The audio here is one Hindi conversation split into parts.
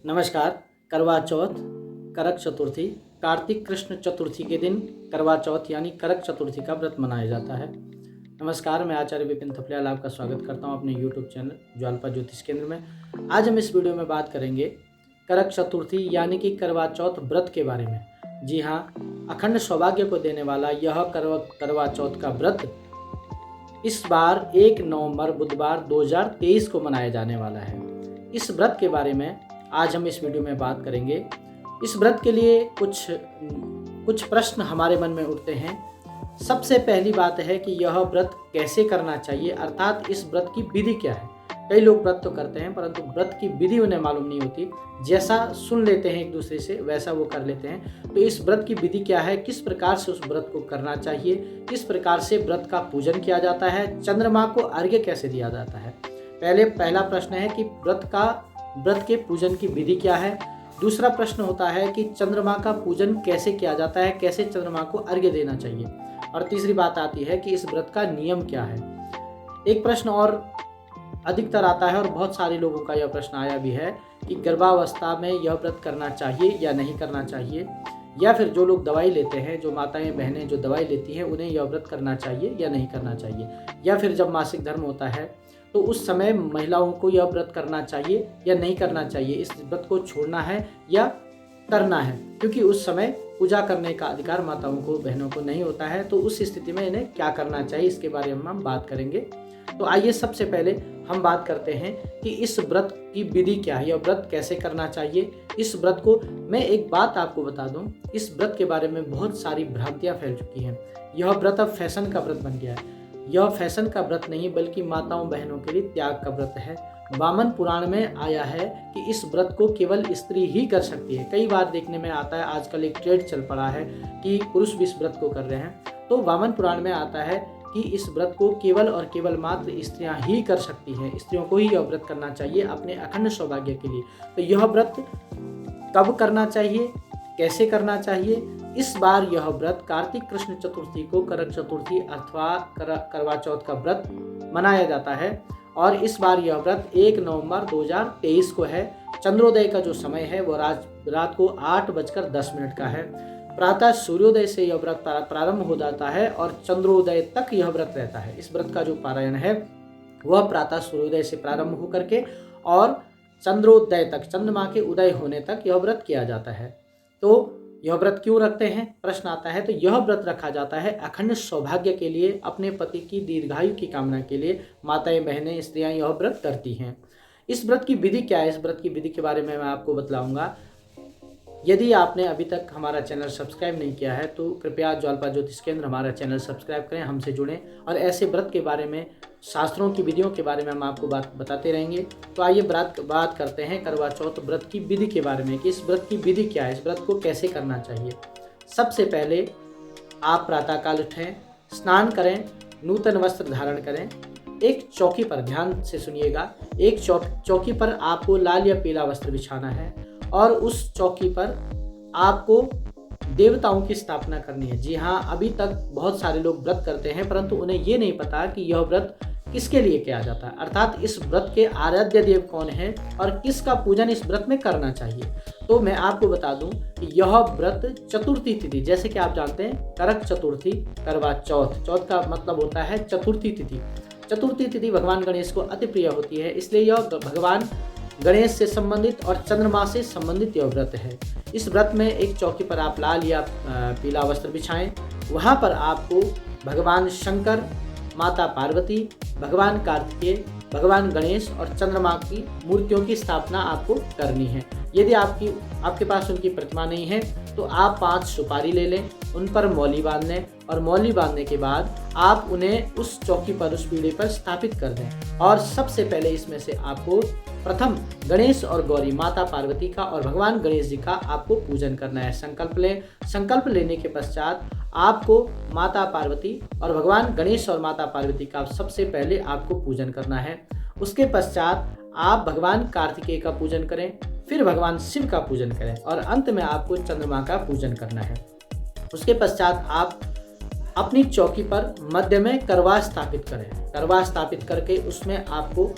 नमस्कार। करवा चौथ, करक चतुर्थी, कार्तिक कृष्ण चतुर्थी के दिन करवा चौथ यानी करक चतुर्थी का व्रत मनाया जाता है। नमस्कार, मैं आचार्य विपिन थपलियाल आपका स्वागत करता हूं अपने यूट्यूब चैनल ज्वालपा ज्योतिष केंद्र में। आज हम इस वीडियो में बात करेंगे करक चतुर्थी यानी कि करवा चौथ व्रत के बारे में। जी हाँ, अखंड सौभाग्य को देने वाला यह करवा चौथ का व्रत इस बार 1 नवंबर बुधवार 2023 को मनाया जाने वाला है। इस व्रत के बारे में आज हम इस वीडियो में बात करेंगे। इस व्रत के लिए कुछ प्रश्न हमारे मन में उठते हैं। सबसे पहली बात है कि यह व्रत कैसे करना चाहिए, अर्थात इस व्रत की विधि क्या है। कई लोग व्रत तो करते हैं परंतु व्रत की विधि उन्हें मालूम नहीं होती। जैसा सुन लेते हैं एक दूसरे से वैसा वो कर लेते हैं। तो इस व्रत की विधि क्या है, किस प्रकार से उस व्रत को करना चाहिए, किस प्रकार से व्रत का पूजन किया जाता है, चंद्रमा को अर्घ्य कैसे दिया जाता है। पहला प्रश्न है कि व्रत के पूजन की विधि क्या है। दूसरा प्रश्न होता है कि चंद्रमा का पूजन कैसे किया जाता है, कैसे चंद्रमा को अर्घ्य देना चाहिए। और तीसरी बात आती है कि इस व्रत का नियम क्या है। एक प्रश्न और अधिकतर आता है और बहुत सारे लोगों का यह प्रश्न आया भी है कि गर्भावस्था में यह व्रत करना चाहिए या नहीं करना चाहिए, या फिर जो लोग दवाई लेते हैं, जो माताएं बहनें जो दवाई लेती हैं, उन्हें यह व्रत करना चाहिए या नहीं करना चाहिए, या फिर जब मासिक धर्म होता है तो उस समय महिलाओं को यह व्रत करना चाहिए या नहीं करना चाहिए, इस व्रत को छोड़ना है या करना है, क्योंकि उस समय पूजा करने का अधिकार माताओं को बहनों को नहीं होता है। तो उस स्थिति में इन्हें क्या करना चाहिए, इसके बारे में हम बात करेंगे। तो आइए सबसे पहले हम बात करते हैं कि इस व्रत की विधि क्या है, यह व्रत कैसे करना चाहिए। इस व्रत को मैं एक बात आपको बता दूं, इस व्रत के बारे में बहुत सारी भ्रांतियां फैल चुकी हैं। यह व्रत अब फैशन का व्रत बन गया है। यह फैशन का व्रत नहीं बल्कि माताओं बहनों के लिए त्याग का व्रत है। वामन पुराण में आया है कि इस व्रत को केवल स्त्री ही कर सकती है। कई बार देखने में आता है, आजकल एक ट्रेंड चल पड़ा है कि पुरुष भी इस व्रत को कर रहे हैं। तो वामन पुराण में आता है कि इस व्रत को केवल और केवल मात्र स्त्रियां ही कर सकती हैं। स्त्रियों को ही यह व्रत करना चाहिए अपने अखंड सौभाग्य के लिए। तो यह व्रत कब करना चाहिए, कैसे करना चाहिए। इस बार यह व्रत कार्तिक कृष्ण चतुर्थी को करक चतुर्थी अथवा करवा चौथ का व्रत मनाया जाता है। और इस बार यह व्रत 1 नवंबर 2023 को है। चंद्रोदय का जो समय है वो रात को 8:10 का है। प्रातः सूर्योदय से यह व्रत प्रारंभ हो जाता है और चंद्रोदय तक यह व्रत रहता है। इस व्रत का जो पारायण है वह प्रातः सूर्योदय से प्रारंभ होकर के और चंद्रोदय तक, चंद्रमा के उदय होने तक यह व्रत किया जाता है। तो यह व्रत क्यों रखते हैं, प्रश्न आता है। तो यह व्रत रखा जाता है अखंड सौभाग्य के लिए, अपने पति की दीर्घायु की कामना के लिए माताएं बहनें स्त्रियां यह व्रत करती हैं। इस व्रत की विधि क्या है, इस व्रत की विधि के बारे में मैं आपको बतलाऊंगा। यदि आपने अभी तक हमारा चैनल सब्सक्राइब नहीं किया है तो कृपया ज्वालपा ज्योतिष केंद्र हमारा चैनल सब्सक्राइब करें, हमसे जुड़ें और ऐसे व्रत के बारे में, शास्त्रों की विधियों के बारे में हम आपको बताते रहेंगे। तो आइए बात करते हैं करवा चौथ व्रत की विधि के बारे में कि इस व्रत की विधि क्या है, इस व्रत को कैसे करना चाहिए। सबसे पहले आप प्रातःकाल उठें, स्नान करें, नूतन वस्त्र धारण करें। एक चौकी पर, ध्यान से सुनिएगा, एक चौकी पर आपको लाल या पीला वस्त्र बिछाना है और उस चौकी पर आपको देवताओं की स्थापना करनी है। जी हाँ, अभी तक बहुत सारे लोग व्रत करते हैं परंतु उन्हें ये नहीं पता कि यह व्रत किसके लिए किया जाता है, अर्थात इस व्रत के आराध्य देव कौन है और किसका पूजन इस व्रत में करना चाहिए। तो मैं आपको बता दूं कि यह व्रत चतुर्थी तिथि, जैसे कि आप जानते हैं करक चतुर्थी, करवा चौथ, चौथ का मतलब होता है चतुर्थी तिथि। चतुर्थी तिथि भगवान गणेश को अति प्रिय होती है, इसलिए यह भगवान गणेश से संबंधित और चंद्रमा से संबंधित यह व्रत है। इस व्रत में एक चौकी पर आप लाल या पीला वस्त्र बिछाएं। वहाँ पर आपको भगवान शंकर, माता पार्वती, भगवान कार्तिकेय, भगवान गणेश और चंद्रमा की मूर्तियों की स्थापना आपको करनी है। यदि आपके पास उनकी प्रतिमा नहीं है तो आप 5 सुपारी ले लें, उन पर मौली बांध लें और मौली बांधने के बाद आप उन्हें उस चौकी पर, उस पीढ़े पर स्थापित कर दें। और सबसे पहले इसमें से आपको प्रथम गणेश और गौरी, माता पार्वती का और भगवान गणेश जी का आपको पूजन करना है। संकल्प लें। संकल्प लेने के पश्चात आपको माता पार्वती और भगवान गणेश और माता पार्वती का सबसे पहले आपको पूजन करना है। उसके पश्चात आप भगवान कार्तिकेय का पूजन करें, फिर भगवान शिव का पूजन करें और अंत में आपको चंद्रमा का पूजन करना है। उसके पश्चात आप अपनी चौकी पर मध्य में करवा स्थापित करें। करवा स्थापित करके उसमें आपको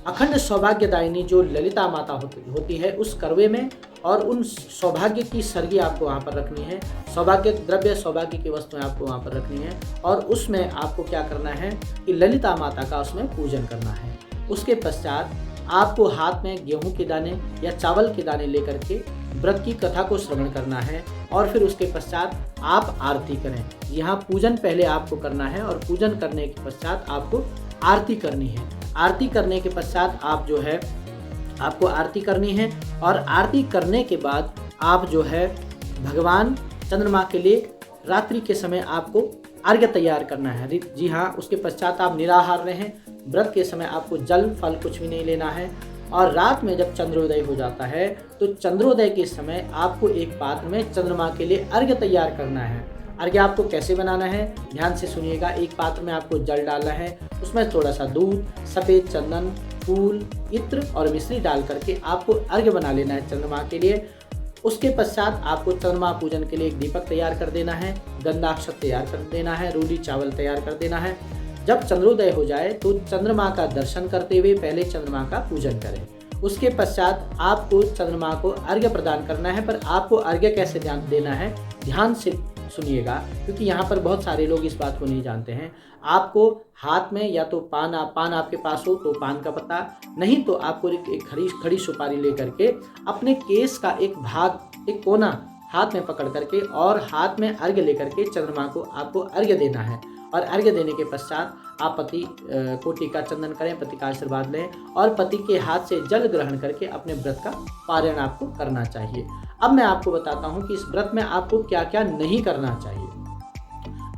अखंड सौभाग्यदायिनी जो ललिता माता होती है उस करवे में, और उन सौभाग्य की सरगी आपको वहाँ पर रखनी है, सौभाग्य द्रव्य सौभाग्य की वस्तुएं आपको वहाँ पर रखनी है, और उसमें आपको क्या करना है कि ललिता माता का उसमें पूजन करना है। उसके पश्चात आपको हाथ में गेहूं के दाने या चावल के दाने लेकर के व्रत की कथा को श्रवण करना है, और फिर उसके पश्चात आप आरती करें। यहाँ पूजन पहले आपको करना है, और पूजन करने के पश्चात आपको आरती करनी है। आरती करने के पश्चात आप जो है आपको आरती करनी है, और आरती करने के बाद आप जो है भगवान चंद्रमा के लिए रात्रि के समय आपको अर्घ्य तैयार करना है। जी हाँ, उसके पश्चात आप निराहार रहें। व्रत के समय आपको जल फल कुछ भी नहीं लेना है, और रात में जब चंद्रोदय हो जाता है तो चंद्रोदय के समय आपको एक पात्र में चंद्रमा के लिए अर्घ्य तैयार करना है। अर्घ्य आपको कैसे बनाना है, ध्यान से सुनिएगा। एक पात्र में आपको जल डालना है, उसमें थोड़ा सा दूध, सफ़ेद चंदन, फूल, इत्र और मिश्री डाल करके आपको अर्घ्य बना लेना है चंद्रमा के लिए। उसके पश्चात आपको चंद्रमा पूजन के लिए एक दीपक तैयार कर देना है, गंधाक्षत तैयार कर देना है, रूली चावल तैयार कर देना है। जब चंद्रोदय हो जाए तो चंद्रमा का दर्शन करते हुए पहले चंद्रमा का पूजन करें। उसके पश्चात आपको चंद्रमा को अर्घ्य प्रदान करना है, पर आपको अर्घ्य कैसे देना है ध्यान से सुनिएगा, क्योंकि यहाँ पर बहुत सारे लोग इस बात को नहीं जानते हैं। आपको हाथ में या तो पान आपके पास हो तो पान का पत्ता, नहीं तो आपको एक खड़ी सुपारी लेकर के अपने केस का एक भाग, एक कोना हाथ में पकड़ करके और हाथ में अर्घ्य लेकर के चंद्रमा को आपको अर्घ्य देना है। और अर्घ्य देने के पश्चात आप पति को टीका चंदन करें, पति का आशीर्वाद लें, और पति के हाथ से जल ग्रहण करके अपने व्रत का पारण आपको करना चाहिए। अब मैं आपको बताता हूँ कि इस व्रत में आपको क्या क्या नहीं करना चाहिए।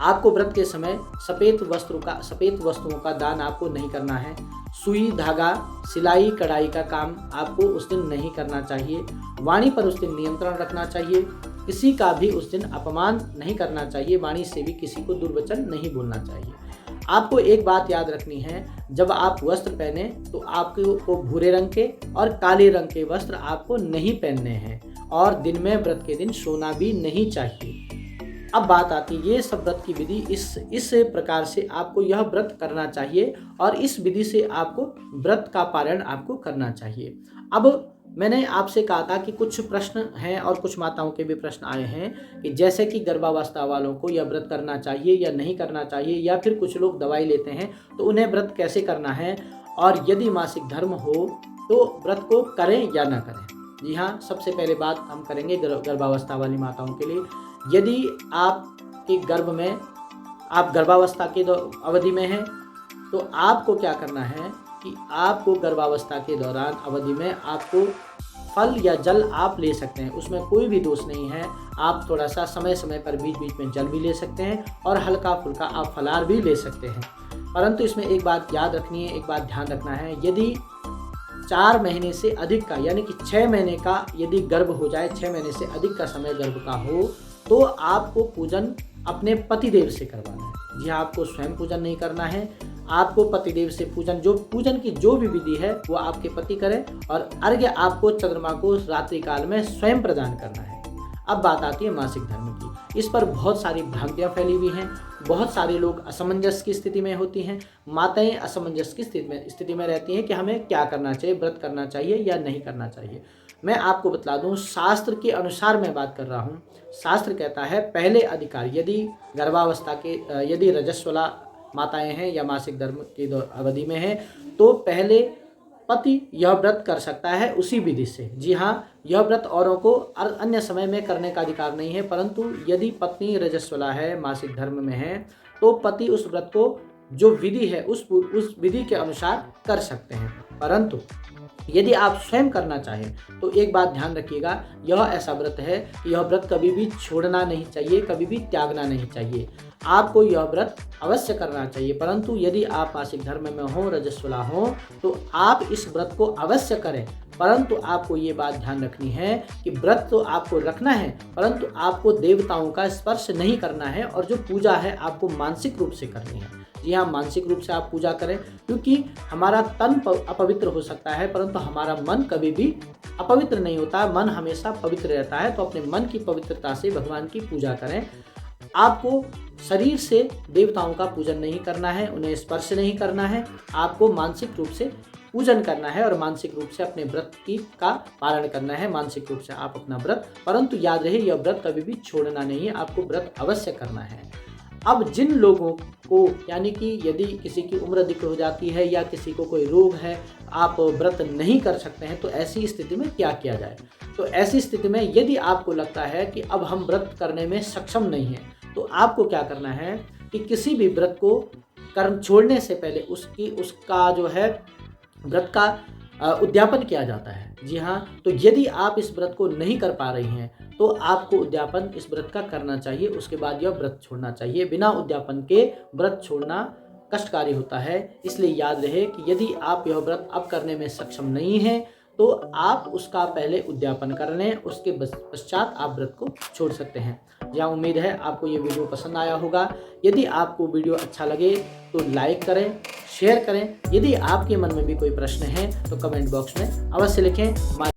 आपको व्रत के समय सफ़ेद वस्तुओं का दान आपको नहीं करना है। सुई, धागा, सिलाई, कढ़ाई का काम आपको उस दिन नहीं करना चाहिए। वाणी पर उस दिन नियंत्रण रखना चाहिए। किसी का भी उस दिन अपमान नहीं करना चाहिए। वाणी से भी किसी को दुर्वचन नहीं बोलना चाहिए। आपको एक बात याद रखनी है, जब आप वस्त्र पहने तो आपको भूरे रंग के और काले रंग के वस्त्र आपको नहीं पहनने हैं, और दिन में व्रत के दिन सोना भी नहीं चाहिए। अब बात आती है ये सब व्रत की विधि, इस प्रकार से आपको यह व्रत करना चाहिए, और इस विधि से आपको व्रत का पारण आपको करना चाहिए। अब मैंने आपसे कहा था कि कुछ प्रश्न हैं, और कुछ माताओं के भी प्रश्न आए हैं कि जैसे कि गर्भावस्था वालों को यह व्रत करना चाहिए या नहीं करना चाहिए, या फिर कुछ लोग दवाई लेते हैं तो उन्हें व्रत कैसे करना है, और यदि मासिक धर्म हो तो व्रत को करें या ना करें। जी हाँ, सबसे पहले बात हम करेंगे गर्भावस्था वाली माताओं के लिए। यदि आपके गर्भ में आप गर्भावस्था के अवधि में हैं तो आपको क्या करना है कि आपको गर्भावस्था के दौरान अवधि में आपको फल या जल आप ले सकते हैं, उसमें कोई भी दोष नहीं है। आप थोड़ा सा समय समय पर बीच बीच में जल भी ले सकते हैं, और हल्का फुल्का आप फलाहार भी ले सकते हैं। परंतु इसमें एक बात याद रखनी है, एक बात ध्यान रखना है, यदि 4 महीने से अधिक का यानी कि 6 महीने का यदि गर्भ हो जाए, 6 महीने से अधिक का समय गर्भ का हो, तो आपको पूजन अपने पतिदेव से करवाना है। जी हाँ, आपको स्वयं पूजन नहीं करना है। आपको पतिदेव से पूजन की जो भी विधि है वो आपके पति करें, और अर्घ्य आपको चंद्रमा को रात्रि काल में स्वयं प्रदान करना है। अब बात आती है मासिक धर्म की। इस पर बहुत सारी भ्रांतियाँ फैली हुई हैं। बहुत सारे लोग असमंजस की स्थिति में होती हैं। माताएं असमंजस की स्थिति में रहती हैं कि हमें क्या करना चाहिए, व्रत करना चाहिए या नहीं करना चाहिए। मैं आपको बतला दूं, शास्त्र के अनुसार मैं बात कर रहा हूं। शास्त्र कहता है पहले अधिकार, यदि गर्भावस्था के यदि रजस्वला माताएं हैं या मासिक धर्म की अवधि में हैं, तो पहले पति यह व्रत कर सकता है उसी विधि से। जी हाँ, यह व्रत औरों को अन्य समय में करने का अधिकार नहीं है, परंतु यदि पत्नी रजस्वला है, मासिक धर्म में है, तो पति उस व्रत को जो विधि है उस विधि के अनुसार कर सकते हैं। परंतु यदि आप स्वयं करना चाहें तो एक बात ध्यान रखिएगा, यह ऐसा व्रत है कि यह व्रत कभी भी छोड़ना नहीं चाहिए, कभी भी त्यागना नहीं चाहिए। आपको यह व्रत अवश्य करना चाहिए, परंतु यदि आप मासिक धर्म में हो, रजस्वला हो, तो आप इस व्रत को अवश्य करें। परंतु आपको ये बात ध्यान रखनी है कि व्रत तो आपको रखना है, परंतु आपको देवताओं का स्पर्श नहीं करना है, और जो पूजा है आपको मानसिक रूप से करनी है। जी हाँ, मानसिक रूप से आप पूजा करें, क्योंकि हमारा तन अपवित्र हो सकता है परंतु हमारा मन कभी भी अपवित्र नहीं होता। मन हमेशा पवित्र रहता है। तो अपने मन की पवित्रता से भगवान की पूजा करें। आपको शरीर से देवताओं का पूजन नहीं करना है, उन्हें स्पर्श नहीं करना है, आपको मानसिक रूप से पूजन करना है और मानसिक रूप से अपने व्रत का पालन करना है, मानसिक रूप से आप अपना व्रत, परंतु याद रहे यह व्रत कभी भी छोड़ना नहीं है, आपको व्रत अवश्य करना है। अब जिन लोगों को यानी कि यदि किसी की उम्र अधिक हो जाती है या किसी को कोई रोग है, आप व्रत नहीं कर सकते हैं, तो ऐसी स्थिति में क्या किया जाए? तो ऐसी स्थिति में यदि आपको लगता है कि अब हम व्रत करने में सक्षम नहीं हैं, तो आपको क्या करना है कि किसी भी व्रत को कर्म छोड़ने से पहले उसका जो है व्रत का उद्यापन किया जाता है। जी हाँ, तो यदि आप इस व्रत को नहीं कर पा रही हैं तो आपको उद्यापन इस व्रत का करना चाहिए, उसके बाद यह व्रत छोड़ना चाहिए। बिना उद्यापन के व्रत छोड़ना कष्टकारी होता है, इसलिए याद रहे कि यदि आप यह व्रत अब करने में सक्षम नहीं हैं तो आप उसका पहले उद्यापन कर लें, उसके पश्चात आप व्रत को छोड़ सकते हैं। जहाँ उम्मीद है आपको ये वीडियो पसंद आया होगा। यदि आपको वीडियो अच्छा लगे तो लाइक करें, शेयर करें। यदि आपके मन में भी कोई प्रश्न है तो कमेंट बॉक्स में अवश्य लिखें।